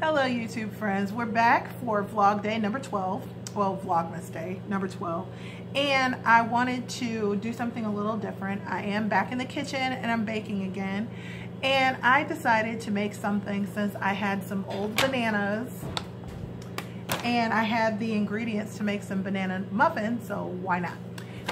Hello YouTube friends, we're back for vlog day number 12, well Vlogmas day number 12, and I wanted to do something a little different. I am back in the kitchen and I'm baking again, and I decided to make something since I had some old bananas and I had the ingredients to make some banana muffins, so why not?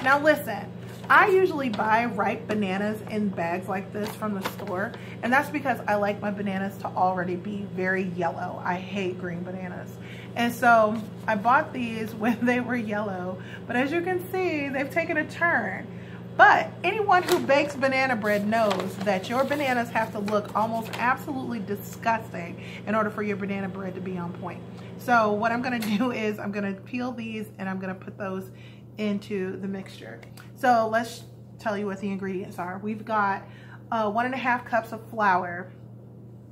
Now listen, I usually buy ripe bananas in bags like this from the store, and that's because I like my bananas to already be very yellow. I hate green bananas. And so I bought these when they were yellow, but as you can see, they've taken a turn. But anyone who bakes banana bread knows that your bananas have to look almost absolutely disgusting in order for your banana bread to be on point. So what I'm gonna do is I'm gonna peel these and I'm gonna put those into the mixture. So let's tell you what the ingredients are. We've got 1.5 cups of flour.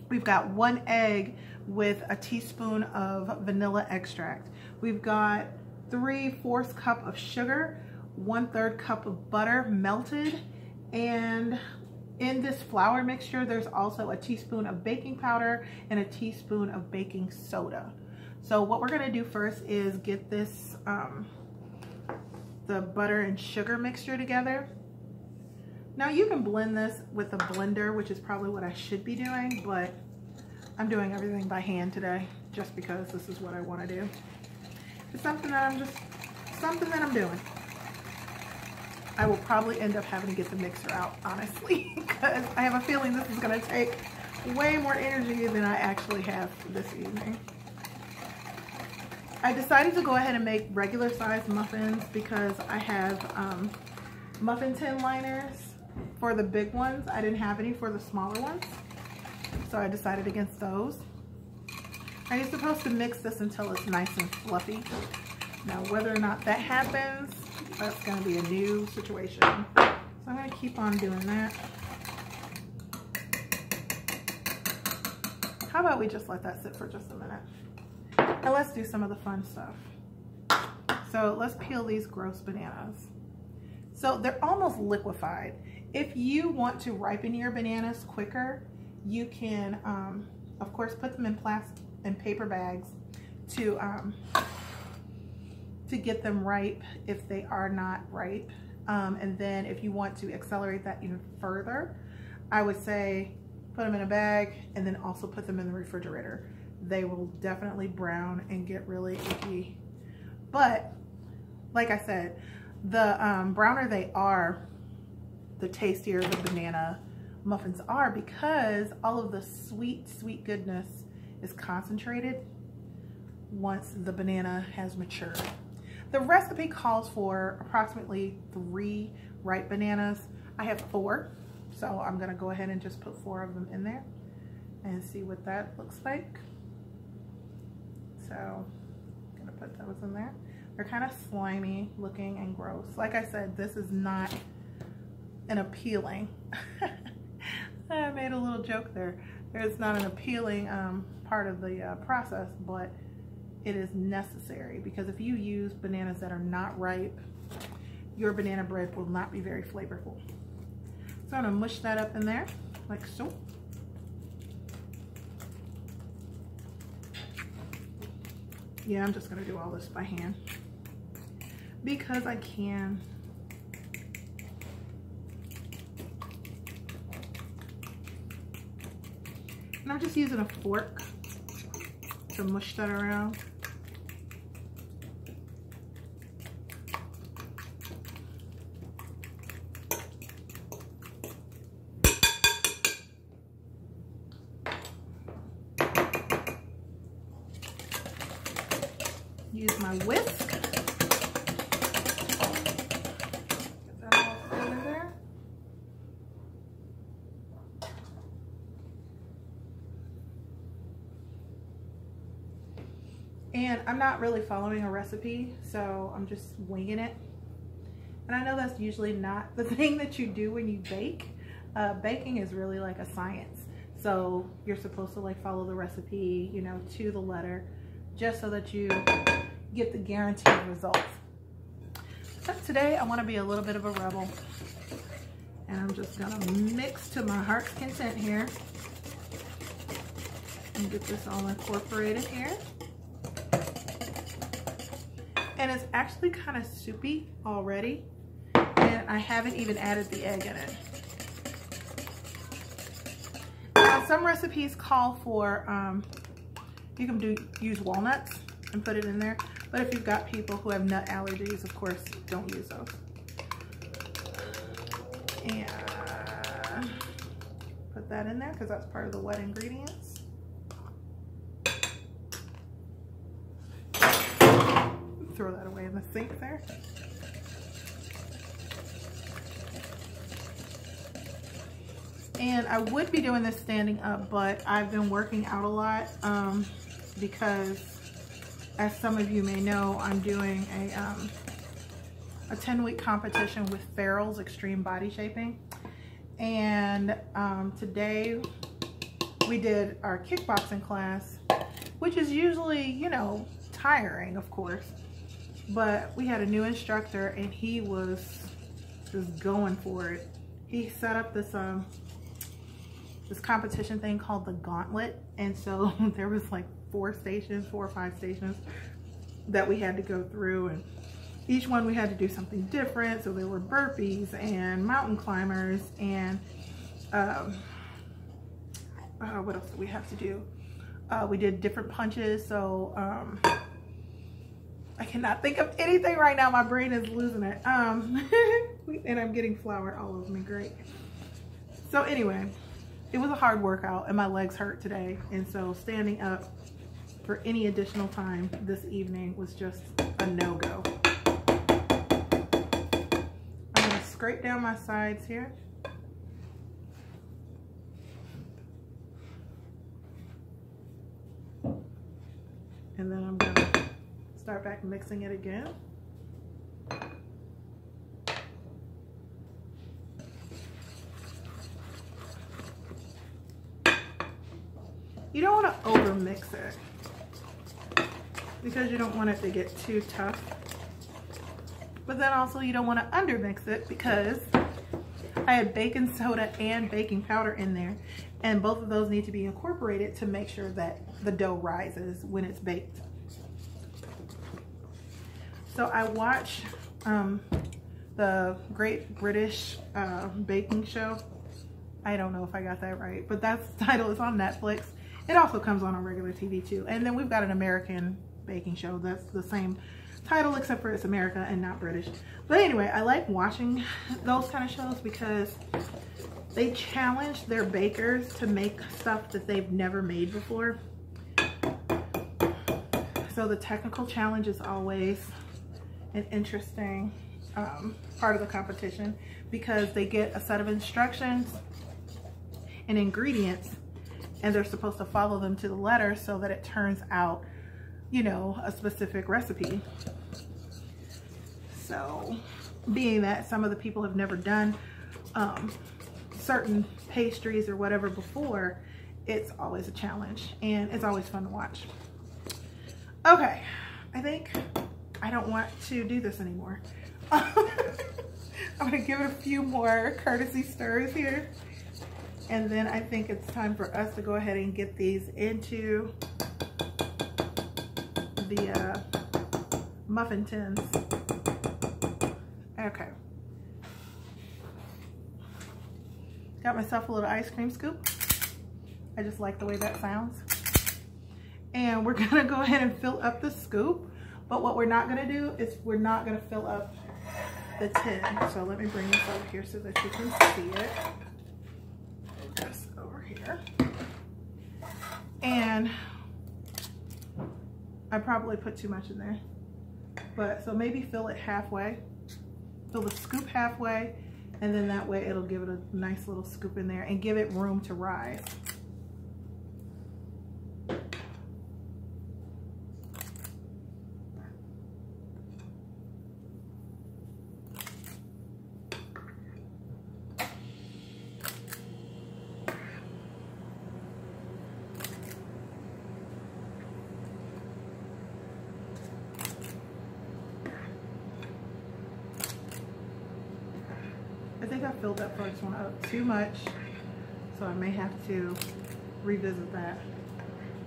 We've got 1 egg with a teaspoon of vanilla extract. We've got 3/4 cup of sugar, 1/3 cup of butter melted, and in this flour mixture there's also a teaspoon of baking powder and a teaspoon of baking soda. So what we're gonna do first is get this the butter and sugar mixture together. Now you can blend this with a blender, which is probably what I should be doing, but I'm doing everything by hand today just because this is what I want to do. It's something that I'm doing. I will probably end up having to get the mixer out, honestly, because I have a feeling this is going to take way more energy than I actually have this evening. I decided to go ahead and make regular size muffins because I have muffin tin liners for the big ones. I didn't have any for the smaller ones, so I decided against those. And you're supposed to mix this until it's nice and fluffy. Now whether or not that happens, that's going to be a new situation. So I'm going to keep on doing that. How about we just let that sit for just a minute? And let's do some of the fun stuff. So let's peel these gross bananas. So they're almost liquefied. If you want to ripen your bananas quicker, you can, of course, put them in plastic and paper bags to get them ripe if they are not ripe. And then if you want to accelerate that even further, I would say put them in a bag and then also put them in the refrigerator. They will definitely brown and get really icky. But like I said, the browner they are, the tastier the banana muffins are, because all of the sweet goodness is concentrated once the banana has matured. The recipe calls for approximately 3 ripe bananas. I have 4, so I'm gonna go ahead and just put 4 of them in there and see what that looks like. So I'm gonna put those in there. They're kind of slimy looking and gross. Like I said, this is not an appealing, I made a little joke there. It's not an appealing part of the process, but it is necessary, because if you use bananas that are not ripe, your banana bread will not be very flavorful. So I'm gonna mush that up in there like so. Yeah, I'm just gonna do all this by hand because I can. And I'm just using a fork to mush that around. Use my whisk. Get that all in there. And I'm not really following a recipe, so I'm just winging it. And I know that's usually not the thing that you do when you bake. Baking is really like a science. So you're supposed to like follow the recipe, you know, to the letter, just so that you get the guaranteed results. But today I want to be a little bit of a rebel, and I'm just gonna mix to my heart's content here. And get this all incorporated here. And it's actually kind of soupy already. And I haven't even added the egg in it. Now, some recipes call for, you can use walnuts and put it in there. But if you've got people who have nut allergies, of course, don't use those. And put that in there because that's part of the wet ingredients. Throw that away in the sink there. And I would be doing this standing up, but I've been working out a lot because, as some of you may know, I'm doing a 10-week competition with Farrell's Extreme Body Shaping. And today we did our kickboxing class, which is usually, you know, tiring, of course. But we had a new instructor and he was just going for it. He set up this this competition thing called the Gauntlet. And so there was like 4 or 5 stations that we had to go through, and each one we had to do something different. So there were burpees and mountain climbers and what else did we have to do? We did different punches. So I cannot think of anything right now. My brain is losing it. And I'm getting flour all over me. Great. So anyway, it was a hard workout and my legs hurt today. And so standing up for any additional time this evening was just a no-go. I'm gonna scrape down my sides here. And then I'm gonna start back mixing it again. You don't want to over mix it because you don't want it to get too tough. But then also you don't want to under mix it because I had baking soda and baking powder in there, and both of those need to be incorporated to make sure that the dough rises when it's baked. So I watched the Great British Baking Show. I don't know if I got that right, but that's the title. It's on Netflix. It also comes on regular TV too. And then we've got an American baking show that's the same title except for it's America and not British. But anyway, I like watching those kind of shows because they challenge their bakers to make stuff that they've never made before. So the technical challenge is always an interesting part of the competition because they get a set of instructions and ingredients and they're supposed to follow them to the letter so that it turns out, you know, a specific recipe. So being that some of the people have never done certain pastries or whatever before, it's always a challenge and it's always fun to watch. Okay, I think I don't want to do this anymore. I'm gonna give it a few more courtesy stirs here. And then I think it's time for us to go ahead and get these into the muffin tins. Okay. Got myself a little ice cream scoop. I just like the way that sounds. And we're gonna go ahead and fill up the scoop. But what we're not gonna do is we're not gonna fill up the tin. So let me bring this over here so that you can see it. Just over here. And I probably put too much in there. But so maybe fill it halfway. Fill the scoop halfway, and then that way it'll give it a nice little scoop in there and give it room to rise. I think I filled that first one up too much, so I may have to revisit that.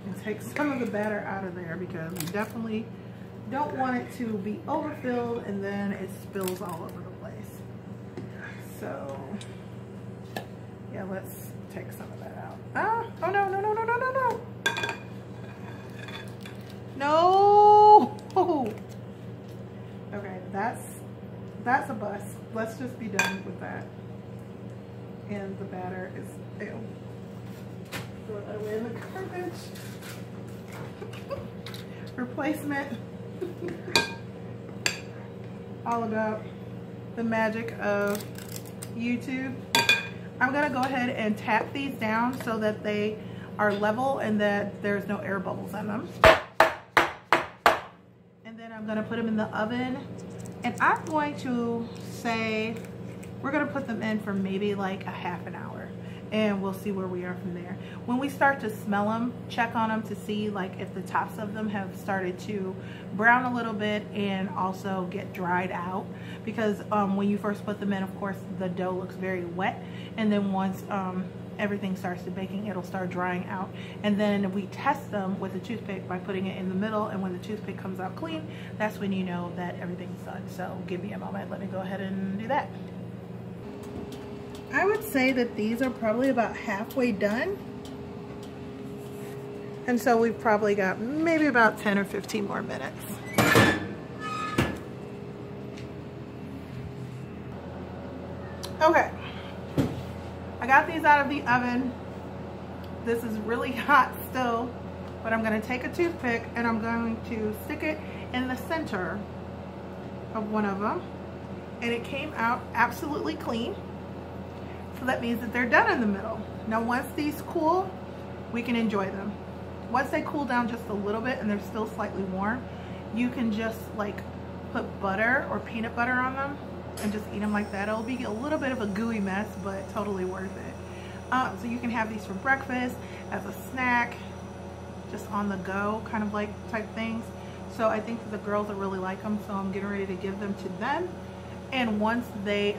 and take some of the batter out of there because we definitely don't want it to be overfilled and then it spills all over the place. So yeah, let's take some of that out. Oh no, no, no, no, no, no, no. No. Okay, that's a bust. Let's just be done with that. And the batter is, ew. Throw that away in the garbage. Replacement. All about the magic of YouTube. I'm gonna go ahead and tap these down so that they are level and that there's no air bubbles in them. And then I'm gonna put them in the oven, and I'm going to say we're gonna put them in for maybe like a half an hour, and we'll see where we are from there. When we start to smell them, check on them to see like if the tops of them have started to brown a little bit and also get dried out, because when you first put them in, of course the dough looks very wet, and then once everything starts to baking, it'll start drying out. And then we test them with a toothpick by putting it in the middle, and when the toothpick comes out clean, that's when you know that everything's done. So give me a moment, let me go ahead and do that. I would say that these are probably about halfway done. And so we've probably got maybe about 10 or 15 more minutes. Okay, I got these out of the oven. This is really hot still, but I'm gonna take a toothpick and I'm going to stick it in the center of one of them. And it came out absolutely clean. So that means that they're done in the middle. Now once these cool, we can enjoy them. Once they cool down just a little bit and they're still slightly warm, you can just like put butter or peanut butter on them and just eat them like that. It'll be a little bit of a gooey mess, but totally worth it. So you can have these for breakfast, as a snack, just on the go kind of like type things. So I think that the girls will really like them, so I'm getting ready to give them to them. And once they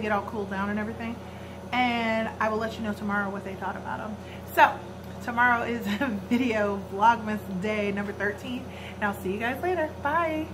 get all cooled down and everything, and I will let you know tomorrow what they thought about them. So tomorrow is video Vlogmas day number 13, and I'll see you guys later. Bye.